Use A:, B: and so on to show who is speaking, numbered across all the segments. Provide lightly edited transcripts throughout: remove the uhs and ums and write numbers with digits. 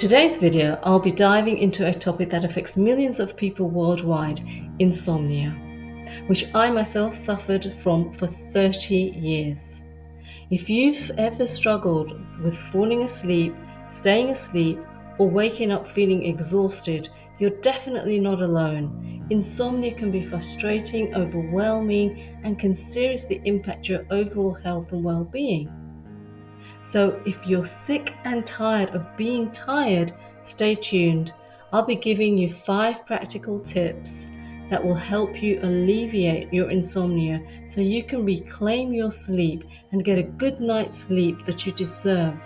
A: Today's video, I'll be diving into a topic that affects millions of people worldwide, insomnia, which I myself suffered from for 30 years. If you've ever struggled with falling asleep, staying asleep, or waking up feeling exhausted, you're definitely not alone. Insomnia can be frustrating, overwhelming, and can seriously impact your overall health and well-being. So if you're sick and tired of being tired, stay tuned. I'll be giving you 5 practical tips that will help you alleviate your insomnia so you can reclaim your sleep and get a good night's sleep that you deserve.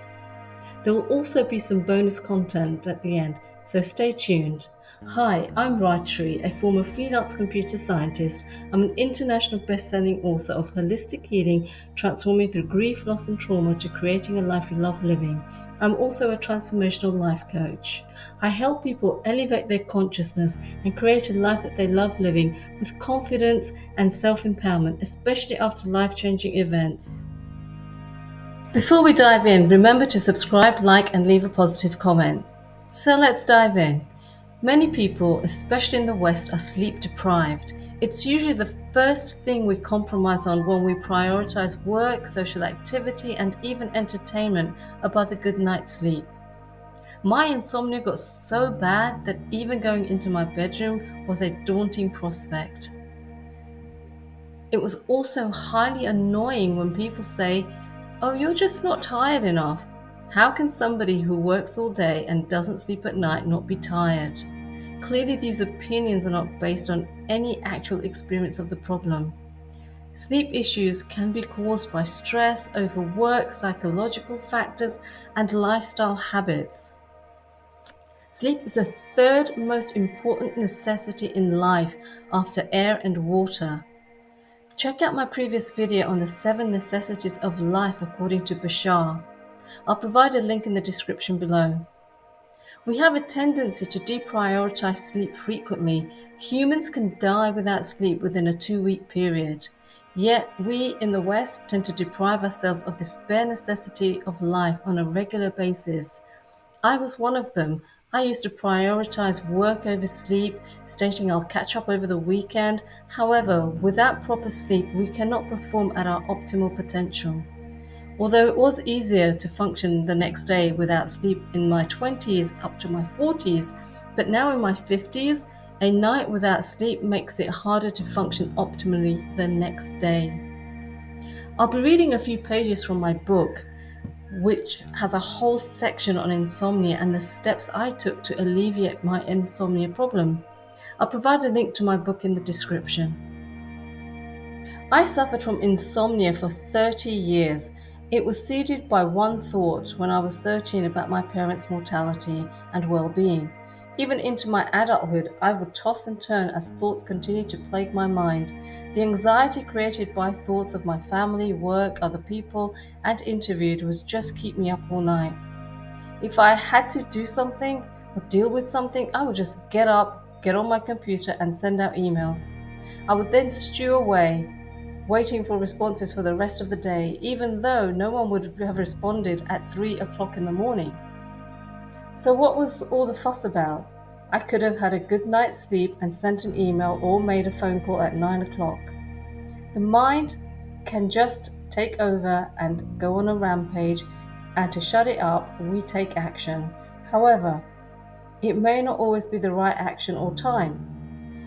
A: There will also be some bonus content at the end, so stay tuned. Hi, I'm Rajshree, a former freelance computer scientist. I'm an international best-selling author of Holistic Healing, Transforming Through Grief, Loss and Trauma to Creating a Life You Love Living. I'm also a transformational life coach. I help people elevate their consciousness and create a life that they love living with confidence and self-empowerment, especially after life-changing events. Before we dive in, remember to subscribe, like, and leave a positive comment. So let's dive in. Many people, especially in the West, are sleep deprived. It's usually the first thing we compromise on when we prioritize work, social activity, and even entertainment above a good night's sleep. My insomnia got so bad that even going into my bedroom was a daunting prospect. It was also highly annoying when people say, "Oh, you're just not tired enough." How can somebody who works all day and doesn't sleep at night not be tired? Clearly, these opinions are not based on any actual experience of the problem. Sleep issues can be caused by stress, overwork, psychological factors, and lifestyle habits. Sleep is the third most important necessity in life after air and water. Check out my previous video on the 7 necessities of life according to Bashar. I'll provide a link in the description below. We have a tendency to deprioritize sleep frequently. Humans can die without sleep within a 2-week period. Yet we in the West tend to deprive ourselves of this bare necessity of life on a regular basis. I was one of them. I used to prioritize work over sleep, stating I'll catch up over the weekend. However, without proper sleep, we cannot perform at our optimal potential. Although it was easier to function the next day without sleep in my 20s up to my 40s, but now in my 50s, a night without sleep makes it harder to function optimally the next day. I'll be reading a few pages from my book, which has a whole section on insomnia and the steps I took to alleviate my insomnia problem. I'll provide a link to my book in the description. I suffered from insomnia for 30 years. It was seeded by one thought when I was 13 about my parents' mortality and well-being. Even into my adulthood, I would toss and turn as thoughts continued to plague my mind. The anxiety created by thoughts of my family, work, other people, and interviewed would just keep me up all night. If I had to do something or deal with something, I would just get up, get on my computer, and send out emails. I would then stew away, waiting for responses for the rest of the day, even though no one would have responded at 3 o'clock in the morning. So what was all the fuss about? I could have had a good night's sleep and sent an email or made a phone call at 9 o'clock. The mind can just take over and go on a rampage, and to shut it up, we take action. However, it may not always be the right action or time.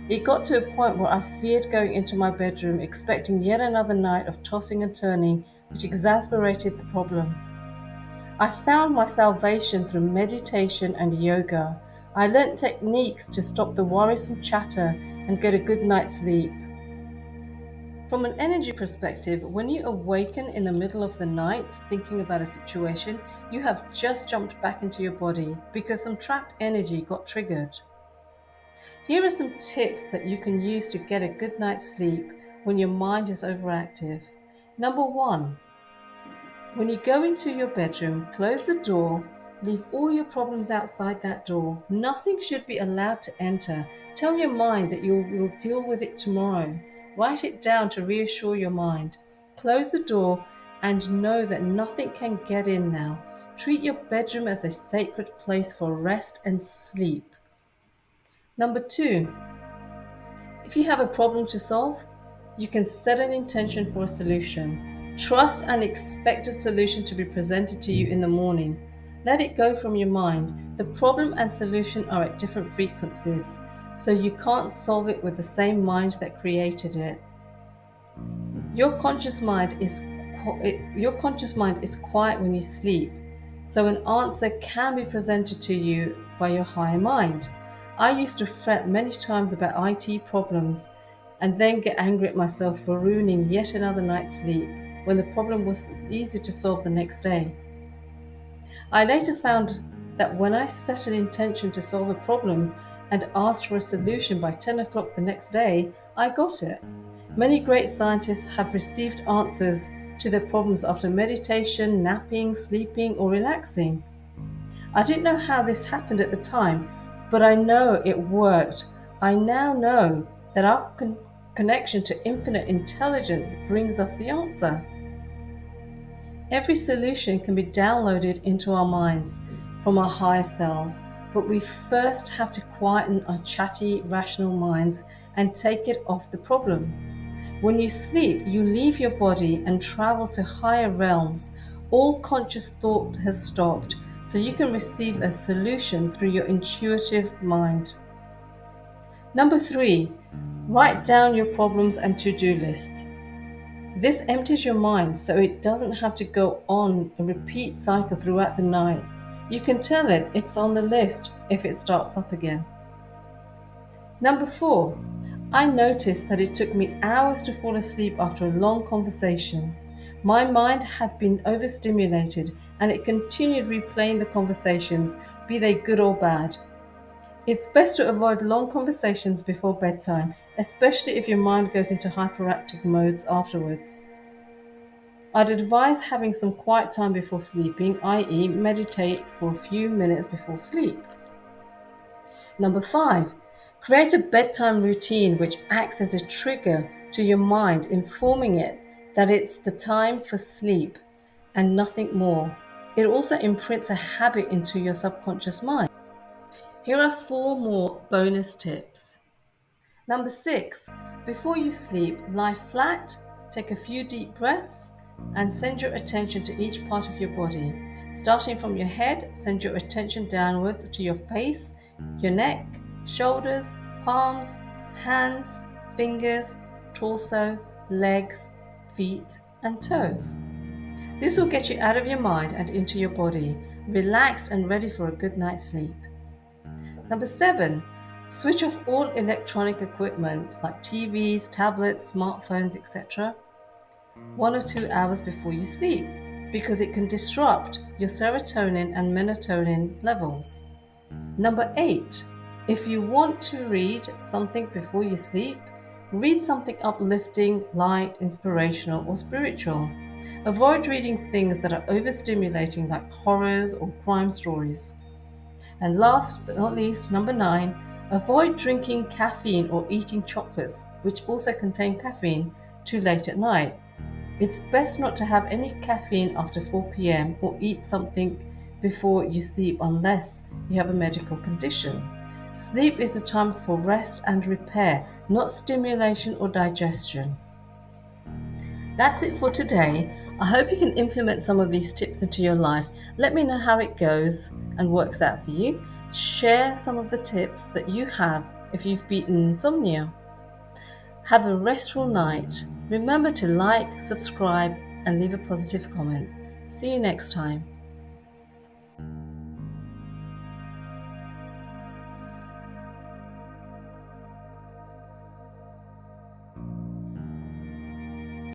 A: It got to a point where I feared going into my bedroom, expecting yet another night of tossing and turning, which exasperated the problem. I found my salvation through meditation and yoga. I learnt techniques to stop the worrisome chatter and get a good night's sleep. From an energy perspective, when you awaken in the middle of the night thinking about a situation, you have just jumped back into your body because some trapped energy got triggered. Here are some tips that you can use to get a good night's sleep when your mind is overactive. Number 1, when you go into your bedroom, close the door, leave all your problems outside that door. Nothing should be allowed to enter. Tell your mind that you will deal with it tomorrow. Write it down to reassure your mind. Close the door and know that nothing can get in now. Treat your bedroom as a sacred place for rest and sleep. Number 2, if you have a problem to solve, you can set an intention for a solution. Trust and expect a solution to be presented to you in the morning. Let it go from your mind. The problem and solution are at different frequencies, so you can't solve it with the same mind that created it. Your conscious mind is quiet when you sleep, so an answer can be presented to you by your higher mind. I used to fret many times about IT problems and then get angry at myself for ruining yet another night's sleep when the problem was easy to solve the next day. I later found that when I set an intention to solve a problem and asked for a solution by 10 o'clock the next day, I got it. Many great scientists have received answers to their problems after meditation, napping, sleeping, or relaxing. I didn't know how this happened at the time, but I know it worked. I now know that our connection to infinite intelligence brings us the answer. Every solution can be downloaded into our minds from our higher selves, but we first have to quieten our chatty, rational minds and take it off the problem. When you sleep, you leave your body and travel to higher realms. All conscious thought has stopped, so you can receive a solution through your intuitive mind. Number 3, write down your problems and to-do list. This empties your mind so it doesn't have to go on a repeat cycle throughout the night. You can tell it it's on the list if it starts up again. Number 4, I noticed that it took me hours to fall asleep after a long conversation. My mind had been overstimulated and it continued replaying the conversations, be they good or bad. It's best to avoid long conversations before bedtime, especially if your mind goes into hyperactive modes afterwards. I'd advise having some quiet time before sleeping, i.e., meditate for a few minutes before sleep. Number 5, create a bedtime routine which acts as a trigger to your mind, informing it that it's the time for sleep and nothing more. It also imprints a habit into your subconscious mind. Here are 4 more bonus tips. Number 6, before you sleep, lie flat, take a few deep breaths, and send your attention to each part of your body. Starting from your head, send your attention downwards to your face, your neck, shoulders, palms, hands, fingers, torso, legs, feet, and toes. This will get you out of your mind and into your body, relaxed and ready for a good night's sleep. Number 7, switch off all electronic equipment like TVs, tablets, smartphones, etc. 1 or 2 hours before you sleep because it can disrupt your serotonin and melatonin levels. Number 8, if you want to read something before you sleep, read something uplifting, light, inspirational, or spiritual. Avoid reading things that are overstimulating like horrors or crime stories. And last but not least, number 9, avoid drinking caffeine or eating chocolates, which also contain caffeine, too late at night. It's best not to have any caffeine after 4 p.m. or eat something before you sleep unless you have a medical condition. Sleep is a time for rest and repair, not stimulation or digestion. That's it for today. I hope you can implement some of these tips into your life. Let me know how it goes and works out for you. Share some of the tips that you have if you've beaten insomnia. Have a restful night. Remember to like, subscribe, and leave a positive comment. See you next time.